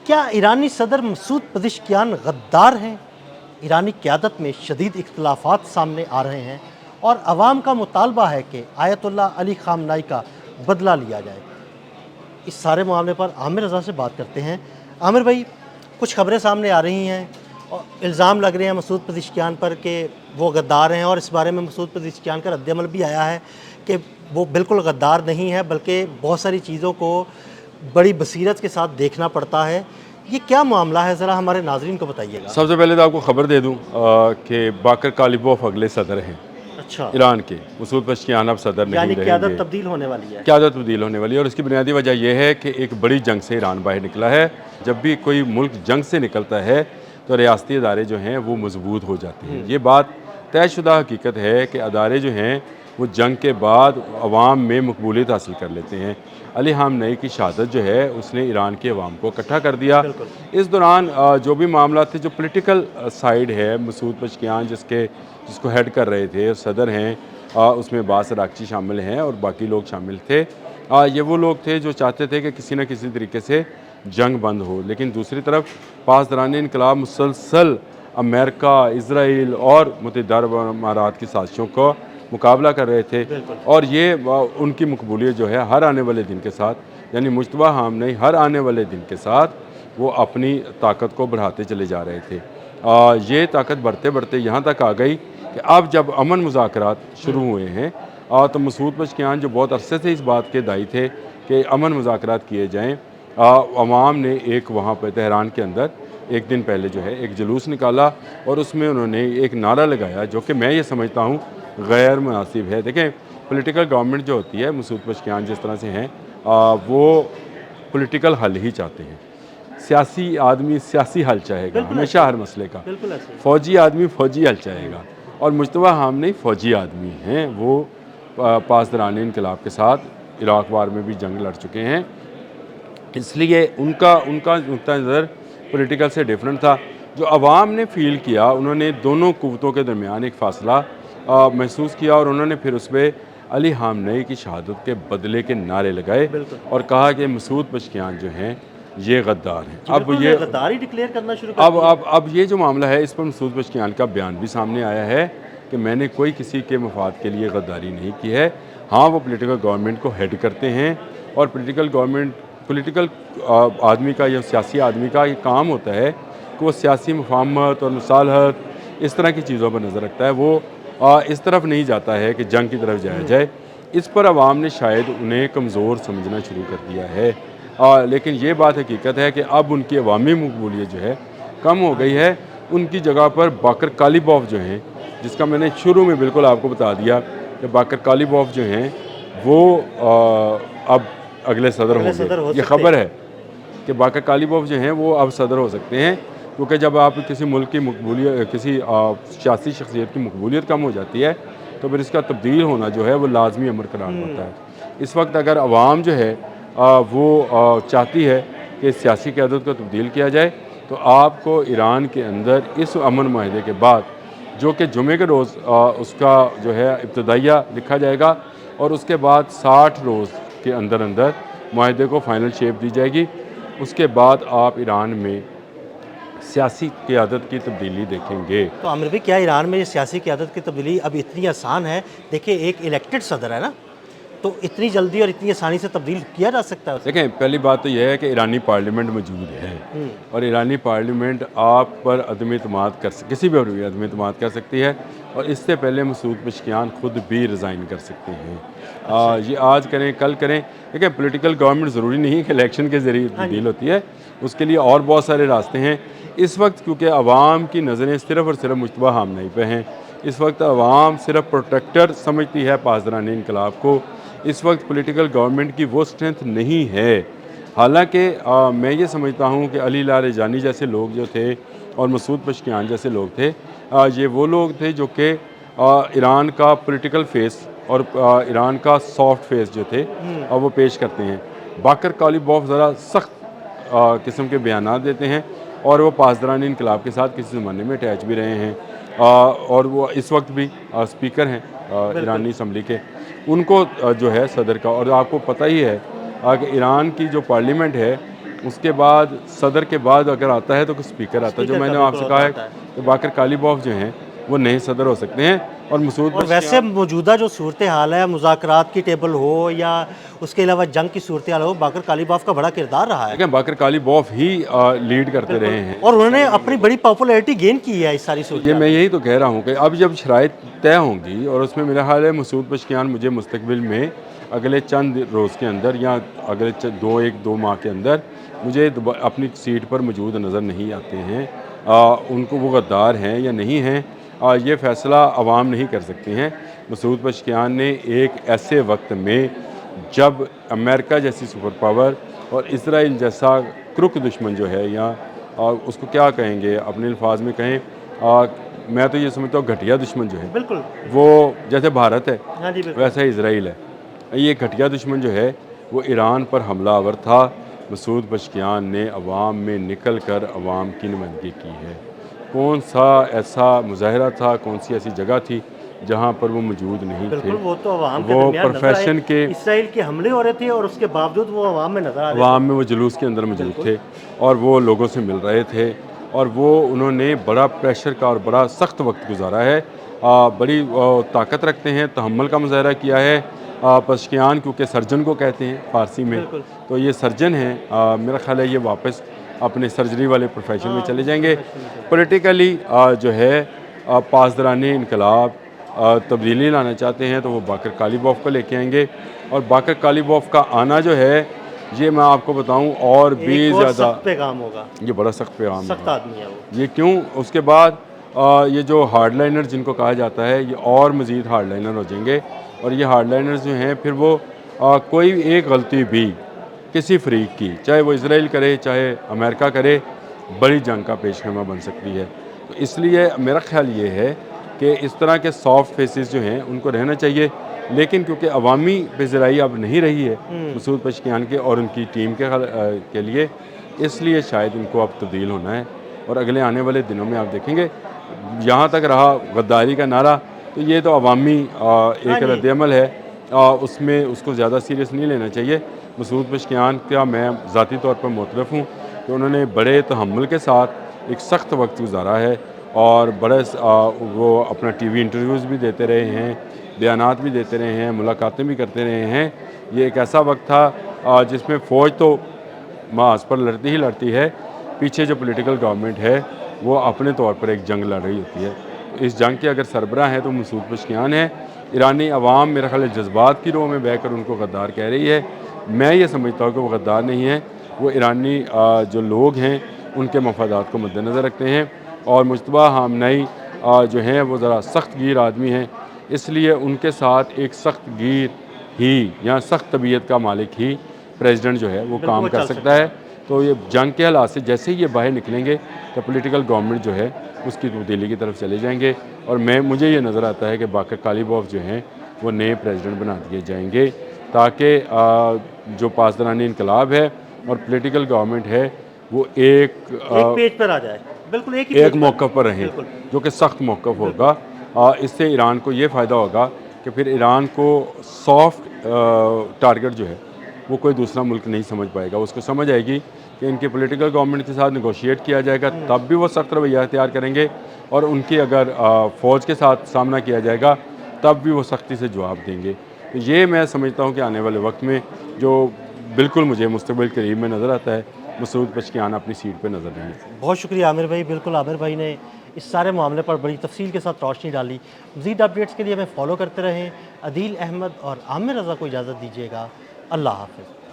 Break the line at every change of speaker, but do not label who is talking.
क्या ईरानी सदर मसूद पज़ेश्कियान गद्दार हैं? ईरानी क़यादत में शदीद इख्तिलाफ़ात सामने आ रहे हैं और अवाम का मुतालबा है कि आयतुल्लाह अली ख़ामनाई का बदला लिया जाए। इस सारे मामले पर आमिर रज़ा से बात करते हैं। आमिर भाई, कुछ ख़बरें सामने आ रही हैं और इल्ज़ाम लग रहे हैं मसूद पज़ेश्कियान पर कि वो गद्दार हैं, और इस बारे में मसूद पज़ेश्कियान का रद्द-ए-अमल भी आया है कि वो बिल्कुल गद्दार नहीं है, बल्कि बहुत सारी चीज़ों को बड़ी बसीरत के साथ देखना पड़ता है। ये क्या मामला है, ज़रा हमारे नाज़रीन को बताइएगा।
सबसे पहले तो आपको ख़बर दे दूँ कि बाकर कालिबोफ अगले सदर हैं
अच्छा,
ईरान के। मसूद पज़ेश्कियान अब सदर नहीं
यानी क़यादत
रहेंगे,
तब्दील होने वाली है।
क़यादत तब्दील होने वाली है। और इसकी बुनियादी वजह यह है कि एक बड़ी जंग से ईरान बाहर निकला है। जब भी कोई मुल्क जंग से निकलता है तो रियासती अदारे जो हैं वो मजबूत हो जाते हैं। ये बात तयशुदा हकीकत है कि अदारे जो हैं वो जंग के बाद अवाम में मकबूलियत हासिल कर लेते हैं। अली ख़ामनेई की शहादत जो है उसने ईरान के अवाम को इकट्ठा कर दिया। इस दौरान जो भी मामला थे, जो पोलिटिकल साइड है, मसूद पज़ेश्कियान जिसको हेड कर रहे थे, सदर हैं, उसमें बास अराक़ची शामिल हैं और बाकी लोग शामिल थे। ये वो लोग थे जो चाहते थे कि किसी न किसी तरीके से जंग बंद हो। लेकिन दूसरी तरफ पासदारान इनकलाब मुसलसल अमेरिका, इज़राइल और मुत्तहिदा अरब अमारात की साजिशों का मुकाबला कर रहे थे। और ये उनकी मकबूलियत जो है हर आने वाले दिन के साथ, यानी मुश्तबा ख़ामनेई हर आने वाले दिन के साथ वो अपनी ताकत को बढ़ाते चले जा रहे थे। ये ताकत बढ़ते बढ़ते यहाँ तक आ गई कि अब जब अमन मुज़ाकरात शुरू हुए हैं तो मसूद पज़ेश्कियान जो बहुत अरसे से इस बात के दाई थे कि अमन मुज़ाकरात किए जाएँ, अवाम ने एक वहाँ पर तेहरान के अंदर एक दिन पहले जो है एक जुलूस निकाला और उसमें उन्होंने एक नारा लगाया जो कि मैं ये समझता हूँ गैर मुनासिब है। देखें, पॉलिटिकल गवर्नमेंट जो होती है, मसूद पज़ेश्कियान जिस तरह से हैं, वो पॉलिटिकल हल ही चाहते हैं। सियासी आदमी सियासी हल चाहेगा हमेशा हर मसले का, फ़ौजी आदमी फ़ौजी हल चाहेगा, और मुश्तबा ख़ामनेई फ़ौजी आदमी हैं। वो पासदारान इनकलाब के साथ इराक़ वार में भी जंग लड़ चुके हैं, इसलिए उनका नुक्ता नज़र पॉलिटिकल से डिफरेंट था। जो अवाम ने फ़ील किया, उन्होंने दोनों क़ुव्वतों के दरमियान एक फ़ासला महसूस किया और उन्होंने फिर उस पर अली ख़ामनेई की शहादत के बदले के नारे लगाए और कहा कि मसूद पज़ेश्कियान जो हैं ये गद्दार हैं। अब ये
गद्दारी डिक्लेयर करना शुरू कर दिया।
अब ये जो मामला है, इस पर मसूद पज़ेश्कियान का बयान भी सामने आया है कि मैंने कोई किसी के मफाद के लिए गद्दारी नहीं की है। हाँ, वो पॉलिटिकल गवर्नमेंट को हेड करते हैं और पॉलिटिकल आदमी का या सियासी आदमी का ये काम होता है कि वो सियासी मुफाहमत और मुसालहत इस तरह की चीज़ों पर नज़र रखता है। वो इस तरफ नहीं जाता है कि जंग की तरफ जाया जाए। इस पर अवाम ने शायद उन्हें कमज़ोर समझना शुरू कर दिया है। लेकिन ये बात हकीकत है कि अब उनकी अवामी मकबूलियत जो है कम हो गई है। उनकी जगह पर बाकर कालिबोफ जो हैं, जिसका मैंने शुरू में बिल्कुल आपको बता दिया कि बाकर कालिबोफ जो हैं वो अब अगले सदर होंगे। ये ख़बर है कि बाकर कालिबोफ जो हैं वो अब सदर हो सकते हैं, क्योंकि जब आप किसी मुल्क की मकबूलियत, किसी सियासी शख्सियत की मकबूलियत कम हो जाती है तो फिर इसका तब्दील होना जो है वो लाजमी अमर करार पड़ता है। इस वक्त अगर अवाम जो है वो चाहती है कि सियासी क़यादत को तब्दील किया जाए, तो आपको ईरान के अंदर इस अमन माहदे के बाद, जो कि जुमे के रोज़ उसका जो है इब्तदाइया लिखा जाएगा और उसके बाद 60 रोज़ के अंदर अंदर माहदे को फ़ाइनल शेप दी जाएगी, उसके बाद आप ईरान में सियासी क़यादत की तब्दीली देखेंगे।
तो आमिर भाई, क्या ईरान में ये सियासी क़यादत की तब्दीली अब इतनी आसान है? देखिए, एक इलेक्टेड सदर है ना, तो इतनी जल्दी और इतनी आसानी से तब्दील किया जा सकता है?
देखें, पहली बात तो यह है कि ईरानी पार्लियामेंट मौजूद है और ईरानी पार्लियामेंट आप पर किसी भी अदम एतमाद कर सकती है, और इससे पहले मसूद पज़ेश्कियान खुद भी रिज़ाइन कर सकते हैं। ये आज करें कल करें। देखिए, पॉलिटिकल गवर्नमेंट ज़रूरी नहीं कि इलेक्शन के ज़रिए तब्दील होती है, उसके लिए और बहुत सारे रास्ते हैं। इस वक्त क्योंकि अवाम की नज़रें सिर्फ़ और सिर्फ मुश्तबा ख़ामनेई पे हैं, इस वक्त अवाम सिर्फ प्रोटेक्टर समझती है पासदारान इनकलाब को। इस वक्त पॉलिटिकल गवर्नमेंट की वो स्ट्रेंथ नहीं है। हालांकि मैं ये समझता हूँ कि अली लारेजानी जैसे लोग जो थे और मसूद पज़ेश्कियान जैसे लोग थे, ये वो लोग थे जो कि ईरान का पॉलिटिकल फेस और ईरान का सॉफ्ट फेस जो थे वो पेश करते हैं। बाकर कालिबोफ ज़रा सख्त किस्म के बयान देते हैं और वो पासदारान इनकलाब के साथ किसी ज़माने में अटैच भी रहे हैं, और वो इस वक्त भी स्पीकर हैं ईरानी असम्बली के। उनको जो है सदर का, और आपको पता ही है कि ईरान की जो पार्लियामेंट है उसके बाद सदर के बाद अगर आता है तो स्पीकर आता है। जो
स्पीकर
मैंने
का
आपसे
बिल्कुल
कहा है
होता है।
कि बाकर कालीबॉफ जो हैं वो नए सदर हो सकते हैं। और मसूद
और वैसे मौजूदा जो सूरत हाल है, मुज़ाकरात की टेबल हो या उसके अलावा जंग की सूरत हाल हो, बाकर कालीबाफ का बड़ा किरदार रहा है।
देखें, बाकर कालीबॉफ ही लीड करते रहे हैं।
और उन्होंने अपनी बड़ी पॉपुलैरिटी गेन की है इस सारी सूरत
ये
हाल
मैं
में।
यही तो कह रहा हूँ कि अब जब शराइत तय होंगी और उसमें मेरा ख्याल है मसूद पशकियान मुझे मुस्तकबिल में अगले चंद रोज़ के अंदर या अगले दो माह के अंदर मुझे अपनी सीट पर मौजूद नज़र नहीं आते हैं। उनको वो गद्दार हैं या नहीं हैं, ये फ़ैसला अवाम नहीं कर सकते हैं। मसूद पशकियान ने एक ऐसे वक्त में जब अमेरिका जैसी सुपर पावर और इसराइल जैसा क्रुक दुश्मन जो है या उसको क्या कहेंगे, अपने अल्फाज में कहें, मैं तो ये समझता हूँ घटिया दुश्मन जो है
बिल्कुल।
वो जैसे भारत है
हाँ जी, बिल्कुल।
वैसा ही इसराइल है। ये घटिया दुश्मन जो है वो ईरान पर हमलावर था। मसूद पशकियान ने अवाम में निकल कर अवाम की नुमाइंदगी की है। कौन सा ऐसा मुजाहरा था, कौन सी ऐसी जगह थी जहाँ पर वो मौजूद नहीं थे।
बिल्कुल, वो तो अवाम के
वो
दरमियान नजर आए।
प्रोफेशन के
इसराइल के हमले हो रहे थे और उसके बावजूद वो अवाम में नजर आ रहे
अवाम में वो जुलूस के अंदर मौजूद थे और वो लोगों से मिल रहे थे और वो उन्होंने बड़ा प्रेशर का और बड़ा सख्त वक्त गुजारा है। बड़ी ताकत रखते हैं, तहम्मुल का मुजाहरा किया है। पशकियान क्योंकि सर्जन को कहते हैं फ़ारसी में,
बिल्कुल।
तो ये सर्जन हैं। मेरा ख्याल है ये वापस अपने सर्जरी वाले प्रोफेशन में चले जाएंगे। पॉलिटिकली जो है पासदारानी इनकलाब तब्दीली लाना चाहते हैं तो वो बाकर कालीबॉफ को लेके आएंगे। और बाकर कालीबॉफ का आना जो है ये मैं आपको बताऊं और भी
एक और
ज़्यादा
सख्त पैगाम होगा।
ये बड़ा सख्त पैगाम
सख्त
होगा।
आदमी है वो।
ये क्यों, उसके बाद ये जो हार्डलाइनर जिनको कहा जाता है ये और मज़ीद हार्डलाइनर हो जाएंगे। और ये हार्डलाइनर्स जो हैं फिर वो कोई एक गलती भी किसी फरीक की, चाहे वो इसराइल करे चाहे अमेरिका करे, बड़ी जंग का पेशखमा बन सकती है। तो इसलिए मेरा ख्याल ये है कि इस तरह के सॉफ्ट फेसेस जो हैं उनको रहना चाहिए। लेकिन क्योंकि अवामी बेज़राई अब नहीं रही है मसूद पशकियान के और उनकी टीम के लिए, इसलिए शायद इनको अब तब्दील होना है। और अगले आने वाले दिनों में आप देखेंगे, जहाँ तक रहा गद्दारी का नारा, तो ये तो अवामी एक रद्द-ए-अमल है, उसमें उसको ज़्यादा सीरियस नहीं लेना चाहिए। मसूद पशकियान का मैं ज़ाती तौर पर मुतरफ़ हूँ कि उन्होंने बड़े तहम्मुल के साथ एक सख्त वक्त गुजारा है और बड़े वो अपना टीवी इंटरव्यूज़ भी देते रहे हैं, बयानात भी देते रहे हैं, मुलाकातें भी करते रहे हैं। ये एक ऐसा वक्त था जिसमें फ़ौज तो मास पर लड़ती ही लड़ती है, पीछे जो पॉलिटिकल गवर्नमेंट है वो अपने तौर पर एक जंग लड़ रही होती है। इस जंग के अगर सरबराह हैं तो मसूद पशकियान है। ईरानी अवाम मेरा ख्याल है जज्बात की रोह में बहकर उनको गद्दार कह रही है। मैं ये समझता हूँ कि वो गद्दार नहीं है, वो ईरानी जो लोग हैं उनके मफादात को मद्देनज़र रखते हैं। और मुश्तबा हामनाई जो हैं वो ज़रा सख्त गिर आदमी हैं, इसलिए उनके साथ एक सख्त गिर ही या सख्त तबीयत का मालिक ही प्रेसिडेंट जो है वो काम कर सकता है। तो ये जंग के हालात से जैसे ही ये बाहर निकलेंगे तो पॉलिटिकल गवर्नमेंट जो है उसकी तब्दीली की तरफ चले जाएंगे। और मुझे ये नज़र आता है कि बाकर कालीबॉफ जो हैं वो नए प्रेसिडेंट बना दिए जाएंगे ताकि जो पासदारानी इनकलाब है और पॉलिटिकल गवर्नमेंट है वो एक
पेज पर आ जाए। बिल्कुल
एक मौक़िफ़ पर रहें, जो कि सख्त मौक़िफ़ होगा। इससे ईरान को ये फ़ायदा होगा कि फिर ईरान को सॉफ्ट टारगेट जो है वो कोई दूसरा मुल्क नहीं समझ पाएगा। उसको समझ आएगी कि इनकी पॉलिटिकल गवर्नमेंट के साथ नेगोशिएट किया जाएगा, तब भी वो सख्त रवैया इख्तियार करेंगे। और उनकी अगर फ़ौज के साथ सामना किया जाएगा तब भी वो सख्ती से जवाब देंगे। तो ये मैं समझता हूँ कि आने वाले वक्त में जो बिल्कुल मुझे मुस्तकबिल करीब में नज़र आता है, मसूद पशकियान अपनी सीट पर नज़र नहीं है।
बहुत शुक्रिया आमिर भाई। बिल्कुल आमिर भाई ने इस सारे मामले पर बड़ी तफसील के साथ रोशनी डाली। मज़ीद अपडेट्स के लिए हमें फॉलो करते रहें। अदील अहमद और आमिर रज़ा को इजाज़त दीजिएगा। अल्लाह हाफ़िज़।